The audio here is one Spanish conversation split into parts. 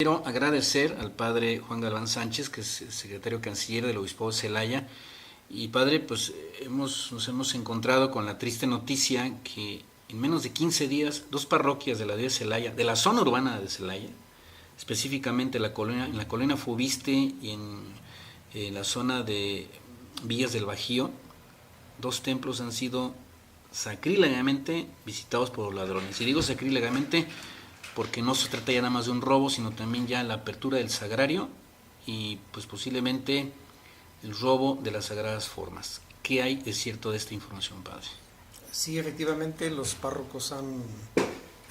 Quiero agradecer al padre Juan Galván Sánchez, que es secretario canciller del Obispado de Celaya. Y padre, pues nos hemos encontrado con la triste noticia que en menos de 15 días, dos parroquias de la de Celaya, de la zona urbana de Celaya, específicamente en la colonia Fobiste y en la zona de Villas del Bajío, dos templos han sido sacrílegamente visitados por ladrones. Y digo sacrílegamente porque no se trata ya nada más de un robo, sino también ya la apertura del sagrario y pues posiblemente el robo de las sagradas formas. ¿Qué hay de cierto de esta información, padre? Sí, efectivamente los párrocos han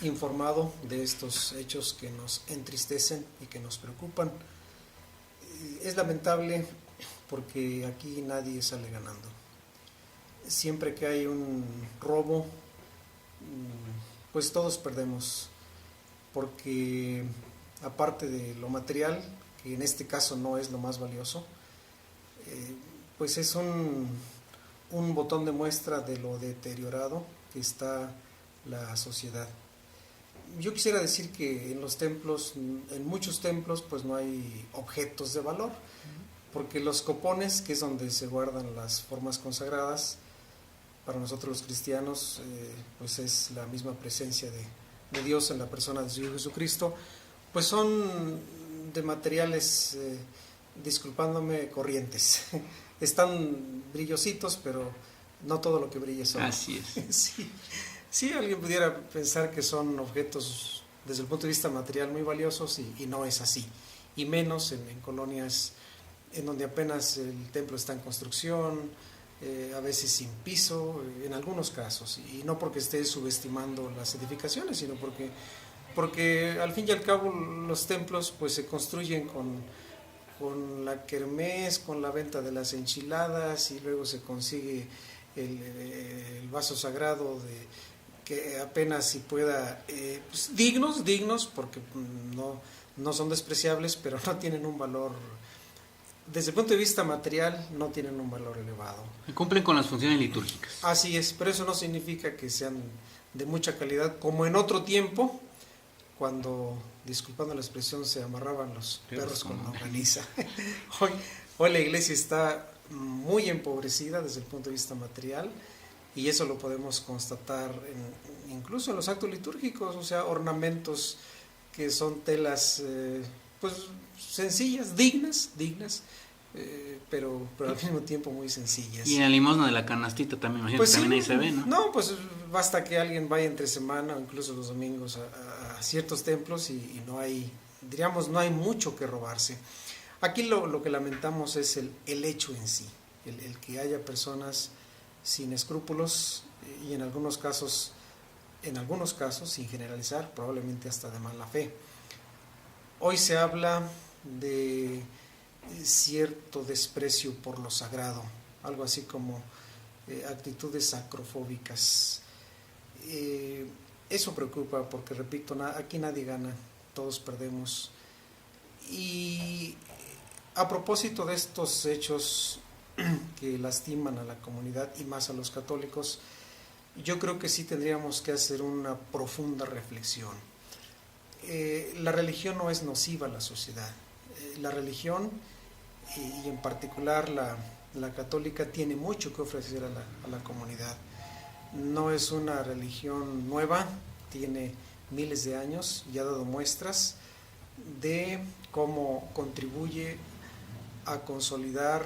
informado de estos hechos que nos entristecen y que nos preocupan. Es lamentable porque aquí nadie sale ganando. Siempre que hay un robo, pues todos perdemos, porque aparte de lo material, que en este caso no es lo más valioso, pues es un botón de muestra de lo deteriorado que está la sociedad. Yo quisiera decir que en los templos, en muchos templos, pues no hay objetos de valor, porque los copones, que es donde se guardan las formas consagradas, para nosotros los cristianos, pues es la misma presencia de Dios en la persona de su Hijo Jesucristo, pues son de materiales, disculpándome, corrientes. Están brillositos, pero no todo lo que brilla son. Así es. Sí. Sí, alguien pudiera pensar que son objetos desde el punto de vista material muy valiosos y no es así. Y menos en colonias en donde apenas el templo está en construcción, a veces sin piso, en algunos casos. Y no porque esté subestimando las edificaciones, sino porque al fin y al cabo los templos pues se construyen con la kermés, con la venta de las enchiladas, y luego se consigue el vaso sagrado que apenas si pueda, pues dignos, porque no son despreciables, pero no tienen un valor, desde el punto de vista material, no tienen un valor elevado. Cumplen con las funciones litúrgicas. Así es, pero eso no significa que sean de mucha calidad, como en otro tiempo, cuando, disculpando la expresión, se amarraban los perros con longaniza. Hoy la iglesia está muy empobrecida desde el punto de vista material, y eso lo podemos constatar incluso en los actos litúrgicos, o sea, ornamentos que son telas pues sencillas, dignas, pero al mismo tiempo muy sencillas. Y en la limosna de la canastita también, imagino pues que sí, también ahí se ve, ¿no? No, pues basta que alguien vaya entre semana o incluso los domingos a ciertos templos y no hay, diríamos, no hay mucho que robarse. Aquí lo que lamentamos es el hecho en sí, el que haya personas sin escrúpulos y en algunos casos, sin generalizar, probablemente hasta de mala fe. Hoy se habla de cierto desprecio por lo sagrado, algo así como actitudes sacrofóbicas. Eso preocupa porque, repito, aquí nadie gana, todos perdemos. Y a propósito de estos hechos que lastiman a la comunidad y más a los católicos, yo creo que sí tendríamos que hacer una profunda reflexión. La religión no es nociva a la sociedad. La religión, y en particular la católica, tiene mucho que ofrecer a la comunidad. No es una religión nueva, tiene miles de años y ha dado muestras de cómo contribuye a consolidar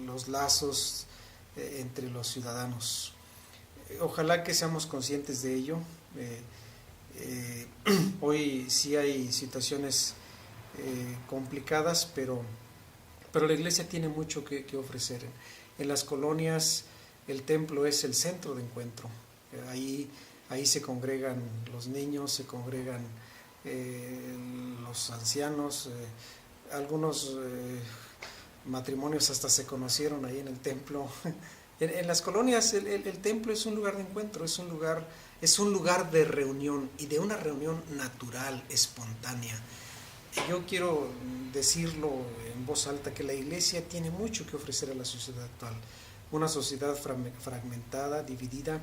los lazos entre los ciudadanos. Ojalá que seamos conscientes de ello. Hoy sí hay situaciones complicadas, pero la iglesia tiene mucho que ofrecer. En las colonias el templo es el centro de encuentro. Ahí se congregan los niños, se congregan los ancianos, algunos matrimonios hasta se conocieron ahí en el templo. En las colonias el templo es un lugar de encuentro, es un lugar de reunión, y de una reunión natural, espontánea. Yo quiero decirlo en voz alta, que la iglesia tiene mucho que ofrecer a la sociedad actual, una sociedad fragmentada, dividida,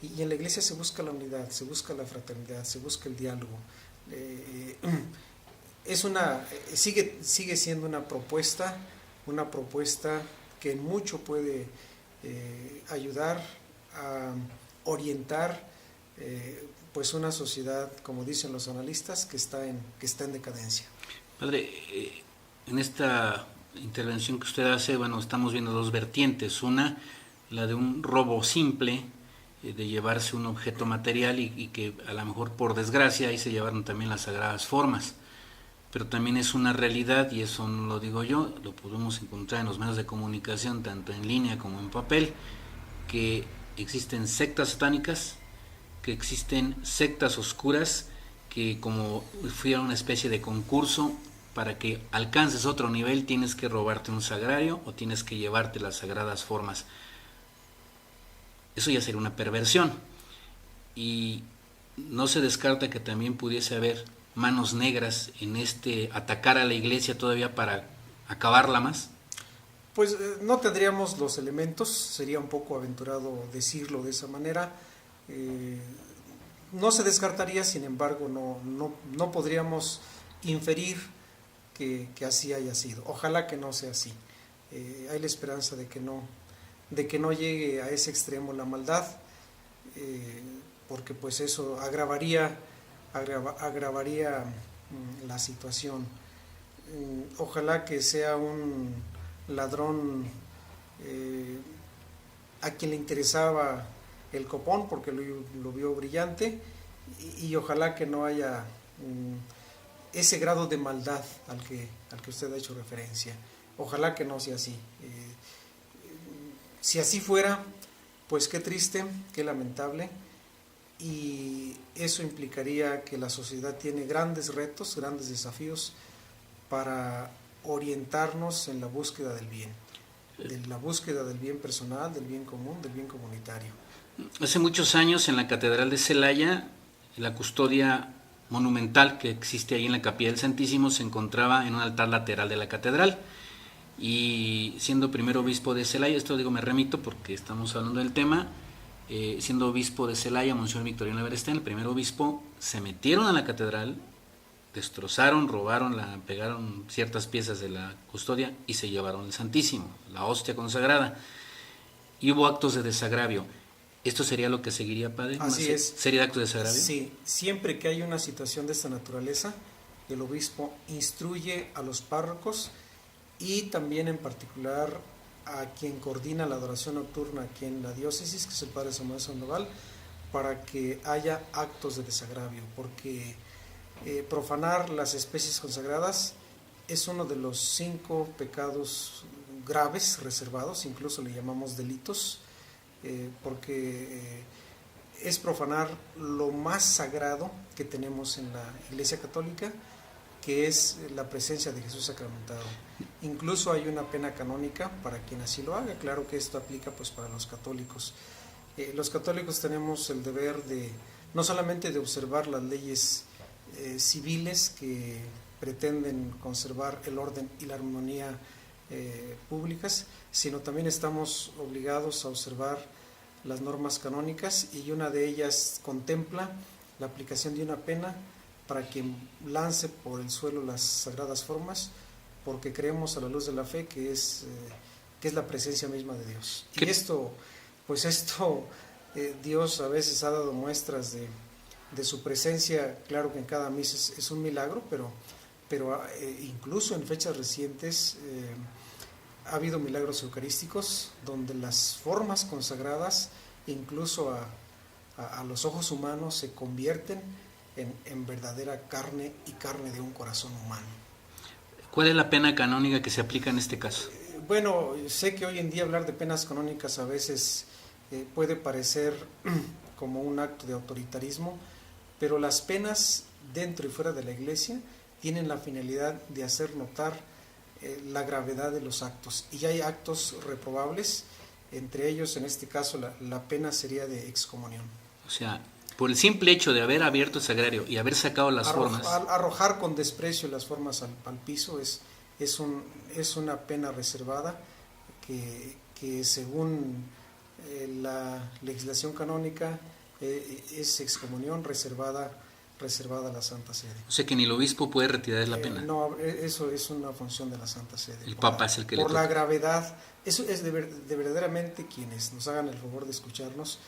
y en la iglesia se busca la unidad, se busca la fraternidad, se busca el diálogo. sigue siendo una propuesta que en mucho puede ayudar a orientar pues una sociedad, como dicen los analistas, que está en decadencia. Padre, en esta intervención que usted hace, bueno, estamos viendo dos vertientes. Una, la de un robo simple, de llevarse un objeto material y que a lo mejor por desgracia ahí se llevaron también las sagradas formas. Pero también es una realidad, y eso no lo digo yo, lo podemos encontrar en los medios de comunicación, tanto en línea como en papel, que existen sectas satánicas, que existen sectas oscuras, que como fuera una especie de concurso, para que alcances otro nivel tienes que robarte un sagrario o tienes que llevarte las sagradas formas. Eso ya sería una perversión. Y no se descarta que también pudiese haber manos negras en atacar a la iglesia todavía para acabarla más. Pues no tendríamos los elementos, sería un poco aventurado decirlo de esa manera. No se descartaría, sin embargo, no podríamos inferir que así haya sido. Ojalá que no sea así. Hay la esperanza de que no llegue a ese extremo la maldad, porque pues eso agravaría la situación. Ojalá que sea un ladrón a quien le interesaba el copón porque lo vio brillante, y ojalá que no haya ese grado de maldad al que usted ha hecho referencia. Ojalá que no sea así. Si así fuera, pues qué triste, qué lamentable, y eso implicaría que la sociedad tiene grandes retos, grandes desafíos para orientarnos en la búsqueda del bien, de la búsqueda del bien personal, del bien común, del bien comunitario. Hace muchos años en la Catedral de Celaya, la custodia monumental que existe ahí en la Capilla del Santísimo se encontraba en un altar lateral de la catedral, y siendo primer obispo de Celaya, esto digo me remito porque estamos hablando del tema, siendo obispo de Celaya, Monseñor Victoriano Everestén, el primer obispo, se metieron a la catedral, destrozaron, robaron, pegaron ciertas piezas de la custodia y se llevaron el Santísimo, la hostia consagrada, y hubo actos de desagravio. ¿Esto sería lo que seguiría, padre? Así es. ¿Sería de actos de desagravio? Sí, siempre que hay una situación de esta naturaleza, el obispo instruye a los párrocos y también en particular a quien coordina la adoración nocturna aquí en la diócesis, que es el padre Samuel Sandoval, para que haya actos de desagravio, porque profanar las especies consagradas es uno de los 5 pecados graves reservados, incluso le llamamos delitos, porque es profanar lo más sagrado que tenemos en la Iglesia Católica, que es la presencia de Jesús sacramentado. Incluso hay una pena canónica para quien así lo haga. Claro que esto aplica pues para los católicos. Los católicos tenemos el deber de no solamente de observar las leyes civiles que pretenden conservar el orden y la armonía públicas, sino también estamos obligados a observar las normas canónicas, y una de ellas contempla la aplicación de una pena para quien lance por el suelo las sagradas formas, porque creemos a la luz de la fe que es la presencia misma de Dios. Y esto Dios a veces ha dado muestras de su presencia. Claro que en cada misa es un milagro, pero incluso en fechas recientes ha habido milagros eucarísticos donde las formas consagradas, incluso a los ojos humanos, se convierten en verdadera carne y carne de un corazón humano. ¿Cuál es la pena canónica que se aplica en este caso? Bueno, sé que hoy en día hablar de penas canónicas a veces puede parecer como un acto de autoritarismo, pero las penas dentro y fuera de la Iglesia tienen la finalidad de hacer notar la gravedad de los actos, y hay actos reprobables, entre ellos en este caso la pena sería de excomunión. O sea, por el simple hecho de haber abierto el sagrario y haber sacado las formas. Arrojar con desprecio las formas al piso es una pena reservada que según la legislación canónica es excomunión reservada reservada a la Santa Sede. O sea que ni el obispo puede retirar la pena. No, eso es una función de la Santa Sede. El Papa es el que le toca. toca. Por la gravedad, eso es de verdaderamente quienes nos hagan el favor de escucharnos,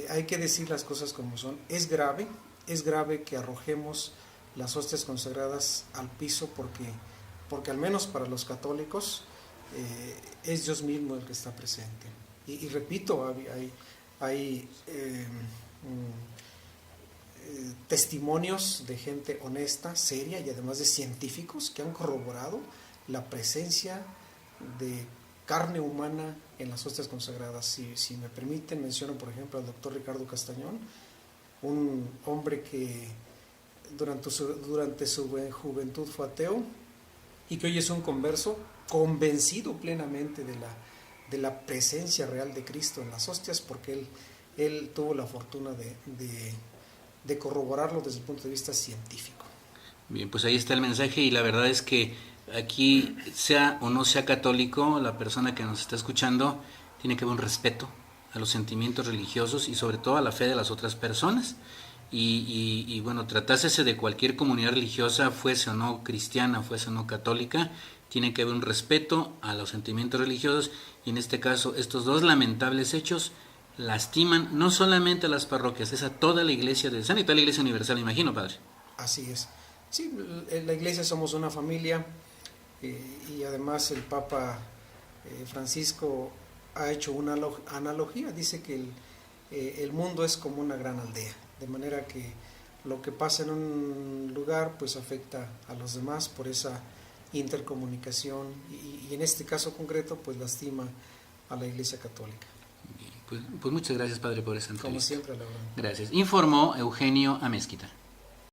hay que decir las cosas como son. Es grave que arrojemos las hostias consagradas al piso porque al menos para los católicos es Dios mismo el que está presente. Y repito, hay testimonios de gente honesta, seria y además de científicos que han corroborado la presencia de carne humana en las hostias consagradas. Si me permiten, menciono por ejemplo al doctor Ricardo Castañón, un hombre que durante su juventud fue ateo y que hoy es un converso convencido plenamente de la presencia real de Cristo en las hostias, porque él tuvo la fortuna de corroborarlo desde el punto de vista científico. Bien, pues ahí está el mensaje, y la verdad es que aquí, sea o no sea católico, la persona que nos está escuchando tiene que haber un respeto a los sentimientos religiosos y sobre todo a la fe de las otras personas. Y bueno, tratásese de cualquier comunidad religiosa, fuese o no cristiana, fuese o no católica, tiene que haber un respeto a los sentimientos religiosos, y en este caso estos dos lamentables hechos lastiman no solamente a las parroquias, es a toda la iglesia de San y toda la iglesia universal, imagino, padre. Así es. Sí, en la iglesia somos una familia, y además el Papa Francisco ha hecho una analogía, dice que el mundo es como una gran aldea, de manera que lo que pasa en un lugar pues afecta a los demás por esa intercomunicación, y en este caso concreto pues lastima a la Iglesia Católica. Bien, pues muchas gracias, padre, por esa entrevista. Como siempre, Laura. Gracias. Informó Eugenio Amezquita.